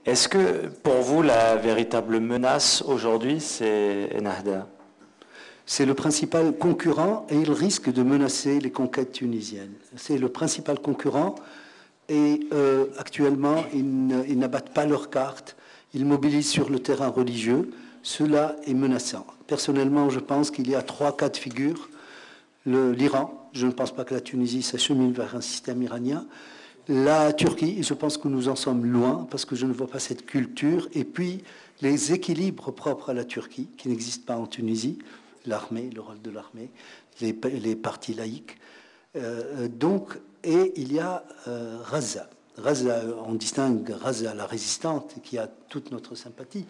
Est-ce que pour vous, la véritable menace aujourd'hui, c'est Ennahda? C'est le principal concurrent et il risque de menacer les conquêtes tunisiennes. C'est le principal concurrent et actuellement, ils n'abattent pas leurs cartes. Ils mobilisent sur le terrain religieux. Cela est menaçant. Personnellement, je pense qu'il y a 3 cas de figure. L'Iran, je ne pense pas que la Tunisie s'achemine vers un système iranien. La Turquie, je pense que nous en sommes loin parce que je ne vois pas cette culture. Et puis, les équilibres propres à la Turquie, qui n'existent pas en Tunisie, l'armée, le rôle de l'armée, les partis laïcs. Et il y a Raza. Raza, on distingue Raza, la résistante, qui a toute notre sympathie.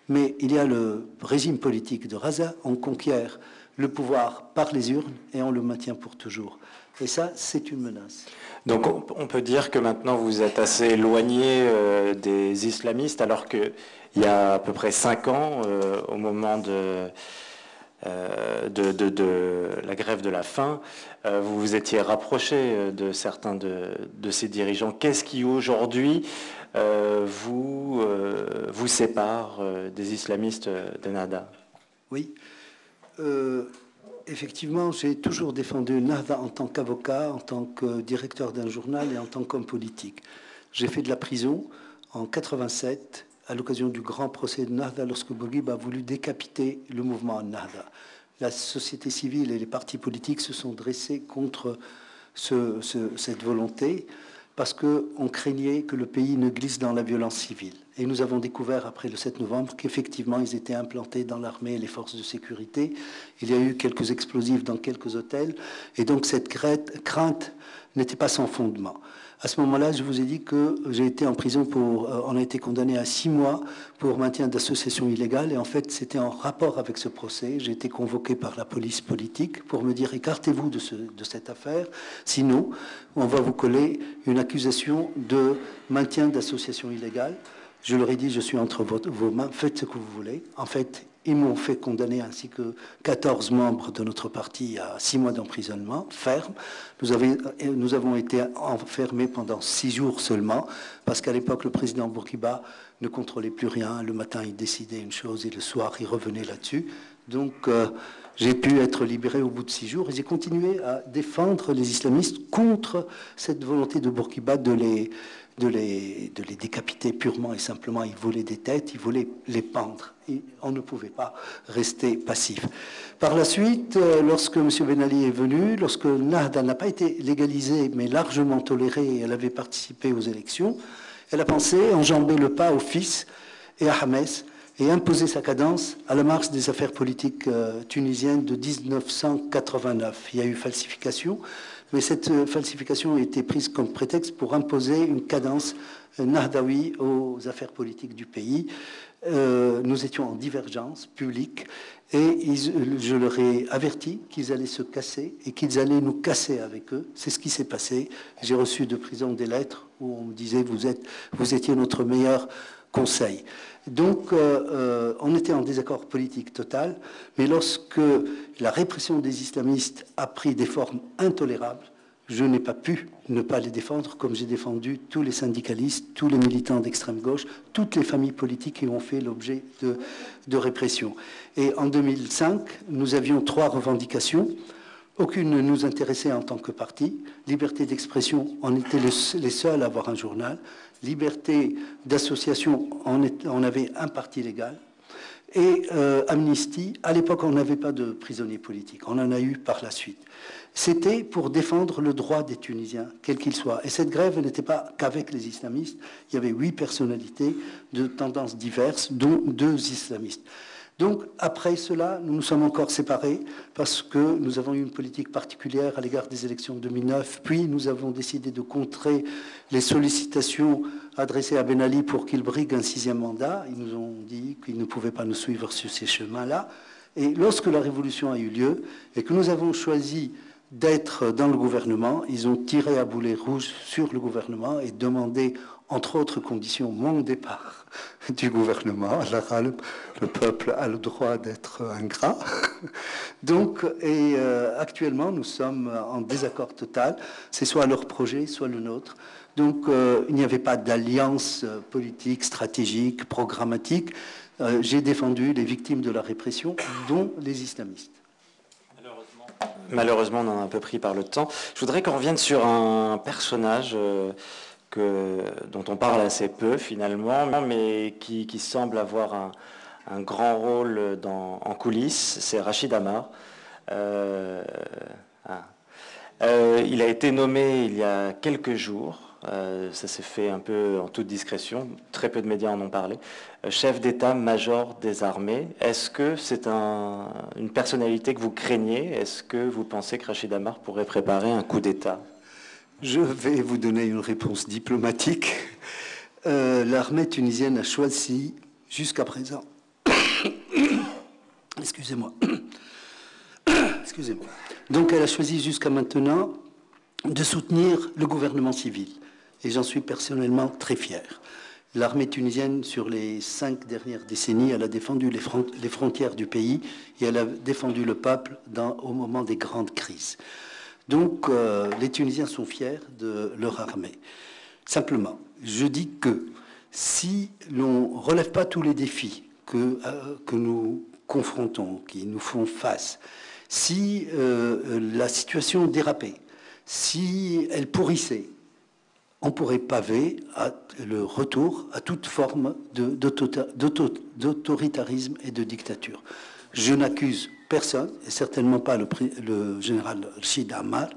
Mais il y a le régime politique de Raza. On conquiert le pouvoir par les urnes et on le maintient pour toujours. Et ça, c'est une menace. Donc on peut dire que maintenant vous êtes assez éloigné des islamistes, alors qu'il y a à peu près 5 ans, au moment de la grève de la faim, vous vous étiez rapproché de certains de ces dirigeants. Qu'est-ce qui aujourd'hui vous sépare des islamistes d'Ennahda? Oui. Effectivement, j'ai toujours défendu Ennahda en tant qu'avocat, en tant que directeur d'un journal et en tant qu'homme politique. J'ai fait de la prison en 87 à l'occasion du grand procès de Ennahda lorsque Bourguiba a voulu décapiter le mouvement Ennahda. La société civile et les partis politiques se sont dressés contre cette volonté parce qu'on craignait que le pays ne glisse dans la violence civile. Et nous avons découvert après le 7 novembre qu'effectivement ils étaient implantés dans l'armée et les forces de sécurité. Il y a eu quelques explosifs dans quelques hôtels et donc cette crainte n'était pas sans fondement. À ce moment-là, je vous ai dit que j'ai été en prison on a été condamné à 6 mois pour maintien d'association illégale. Et en fait, c'était en rapport avec ce procès. J'ai été convoqué par la police politique pour me dire écartez-vous de cette affaire. Sinon, on va vous coller une accusation de maintien d'association illégale. Je leur ai dit je suis entre vos mains, faites ce que vous voulez. En fait, ils m'ont fait condamner, ainsi que 14 membres de notre parti, à 6 mois d'emprisonnement ferme. Nous avons été enfermés pendant 6 jours seulement, parce qu'à l'époque, le président Bourguiba ne contrôlait plus rien. Le matin, il décidait une chose et le soir, il revenait là-dessus. Donc, j'ai pu être libéré au bout de 6 jours et j'ai continué à défendre les islamistes contre cette volonté de Bourguiba de les décapiter purement et simplement. Ils voulaient des têtes, ils voulaient les pendre. Et on ne pouvait pas rester passif. Par la suite, lorsque M. Ben Ali est venu, lorsque Ennahda n'a pas été légalisée, mais largement tolérée, et elle avait participé aux élections, elle a pensé enjamber le pas au fils et à Hames et imposer sa cadence à la marche des affaires politiques tunisiennes de 1989. Il y a eu falsification. Mais cette falsification a été prise comme prétexte pour imposer une cadence nahdaoui aux affaires politiques du pays. Nous étions en divergence publique et je leur ai averti qu'ils allaient se casser et qu'ils allaient nous casser avec eux. C'est ce qui s'est passé. J'ai reçu de prison des lettres où on me disait vous étiez notre meilleur conseil. Donc, on était en désaccord politique total, mais lorsque la répression des islamistes a pris des formes intolérables, je n'ai pas pu ne pas les défendre, comme j'ai défendu tous les syndicalistes, tous les militants d'extrême gauche, toutes les familles politiques qui ont fait l'objet de répression. Et en 2005, nous avions 3 revendications. Aucune ne nous intéressait en tant que parti. Liberté d'expression, on était les seuls à avoir un journal. Liberté d'association, on avait un parti légal. Et amnistie, à l'époque, on n'avait pas de prisonniers politiques. On en a eu par la suite. C'était pour défendre le droit des Tunisiens, quel qu'il soit. Et cette grève n'était pas qu'avec les islamistes. Il y avait 8 personnalités de tendances diverses, dont 2 islamistes. Donc, après cela, nous nous sommes encore séparés parce que nous avons eu une politique particulière à l'égard des élections de 2009. Puis, nous avons décidé de contrer les sollicitations adressées à Ben Ali pour qu'il brigue un 6e mandat. Ils nous ont dit qu'ils ne pouvaient pas nous suivre sur ces chemins-là. Et lorsque la révolution a eu lieu et que nous avons choisi d'être dans le gouvernement, ils ont tiré à boulet rouge sur le gouvernement et demandé entre autres conditions, mon départ du gouvernement. Le peuple a le droit d'être ingrat. Donc, actuellement, nous sommes en désaccord total. C'est soit leur projet, soit le nôtre. Donc, il n'y avait pas d'alliance politique, stratégique, programmatique. J'ai défendu les victimes de la répression, dont les islamistes. Malheureusement, on en a un peu pris par le temps. Je voudrais qu'on revienne sur un personnage dont on parle assez peu finalement, mais qui semble avoir un grand rôle en coulisses. C'est Rachid Amar. Il a été nommé il y a quelques jours. Ça s'est fait un peu en toute discrétion, très peu de médias en ont parlé, chef d'état-major des armées. Est-ce que c'est une personnalité que vous craignez? Est-ce que vous pensez que Rachid Amar pourrait préparer un coup d'État? Je vais vous donner une réponse diplomatique. L'armée tunisienne a choisi jusqu'à présent, excusez-moi, donc elle a choisi jusqu'à maintenant de soutenir le gouvernement civil. Et j'en suis personnellement très fier. L'armée tunisienne, sur les 5 dernières décennies, elle a défendu les frontières du pays et elle a défendu le peuple au moment des grandes crises. Donc, les Tunisiens sont fiers de leur armée. Simplement, je dis que si l'on ne relève pas tous les défis que nous confrontons, qui nous font face, si la situation dérapait, si elle pourrissait, on pourrait paver le retour à toute forme d'autoritarisme et de dictature. Je n'accuse personne, et certainement pas le général Rachid Amar,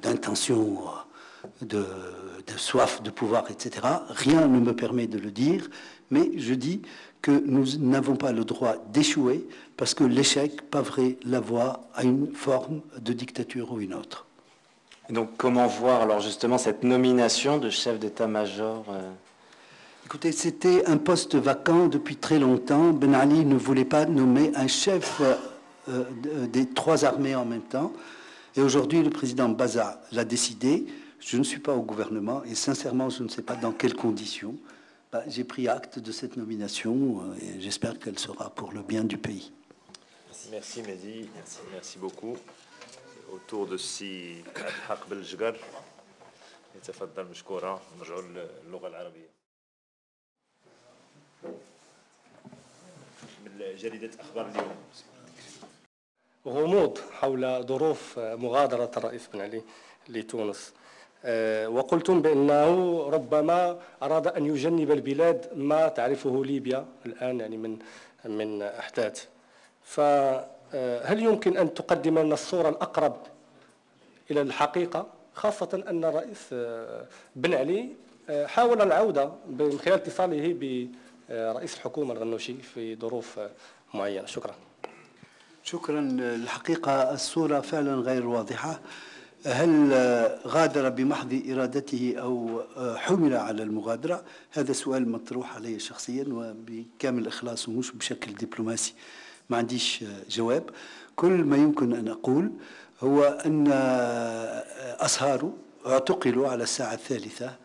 d'intention, de soif de pouvoir, etc. Rien ne me permet de le dire, mais je dis que nous n'avons pas le droit d'échouer parce que l'échec paverait la voie à une forme de dictature ou une autre. Et donc, comment voir alors justement cette nomination de chef d'état-major Écoutez, c'était un poste vacant depuis très longtemps. Ben Ali ne voulait pas nommer un chef des 3 armées en même temps. Et aujourd'hui, le président Baza l'a décidé. Je ne suis pas au gouvernement et sincèrement, je ne sais pas dans quelles conditions. J'ai pris acte de cette nomination et j'espère qu'elle sera pour le bien du pays. Merci Mehdi, merci beaucoup. Autour de سي حق بالجقر يتفضل مشكورة. نرجعوا للغة العربية من جريدة أخبار اليوم. غموض حول ظروف مغادرة الرئيس بن علي لتونس، وقلتم بأنه ربما أراد أن يجنب البلاد ما تعرفه ليبيا الآن يعني من أحداث. فهل يمكن أن تقدم لنا الصورة الأقرب إلى الحقيقة، خاصة أن الرئيس بن علي حاول العودة من خلال اتصاله برئيس الحكومة الغنوشي في ظروف معينة؟ شكرا. شكرا. الحقيقة الصورة فعلا غير واضحة. هل غادر بمحض إرادته أو حمل على المغادرة؟ هذا سؤال مطروح علي شخصيا وبكامل إخلاص ومش بشكل دبلوماسي. ما عنديش جواب. كل ما يمكن أن أقول هو أن أصهاره اعتقلوا على الساعة 3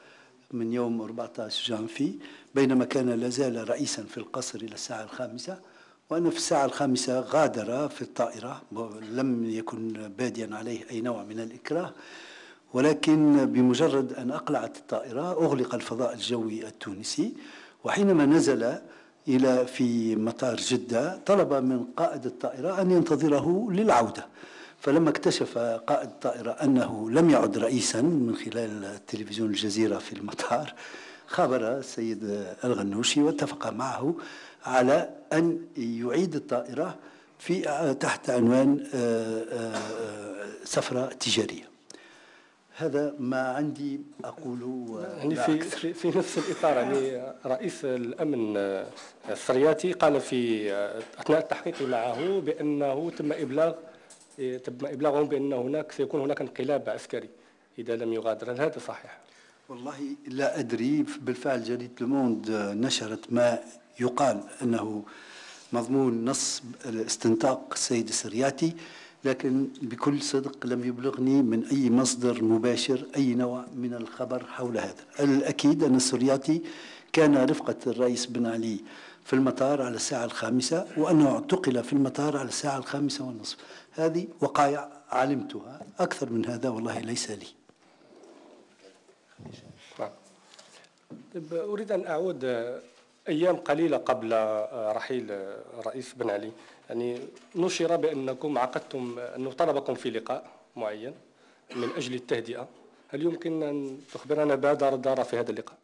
من يوم 14 جانفي بينما كان لازال رئيسا في القصر إلى الساعة 5، وأن في الساعة 5 غادر في الطائرة. لم يكن باديا عليه أي نوع من الإكراه، ولكن بمجرد أن أقلعت الطائرة أغلق الفضاء الجوي التونسي، وحينما نزل في مطار جدة طلب من قائد الطائرة أن ينتظره للعودة. فلما اكتشف قائد الطائرة أنه لم يعد رئيسا من خلال تلفزيون الجزيرة في المطار، خابر السيد الغنوشي واتفق معه على أن يعيد الطائرة تحت عنوان سفرة تجارية. هذا ما عندي أقوله. يعني في نفس الإطار، يعني رئيس الأمن السرياتي قال في أثناء التحقيق معه بأنه تم إبلاغهم بأن سيكون هناك انقلاب عسكري إذا لم يغادر. هل هذا صحيح؟ والله لا أدري. بالفعل جريدة لوموند نشرت ما يقال أنه مضمون نص استنطاق السيد السرياتي. لكن بكل صدق لم يبلغني من أي مصدر مباشر أي نوع من الخبر حول هذا. الأكيد أن السرياطي كان رفقة الرئيس بن علي في المطار على الساعة 5 وأنه اعتقل في المطار على الساعة 5:30. هذه وقائع علمتها، أكثر من هذا والله ليس لي. أريد أن أعود أيام قليلة قبل رحيل الرئيس بن علي، يعني نشر بأنكم عقدتم، أنه طلبكم في لقاء معين من أجل التهدئة. هل يمكن أن تخبرنا ماذا دار في هذا اللقاء؟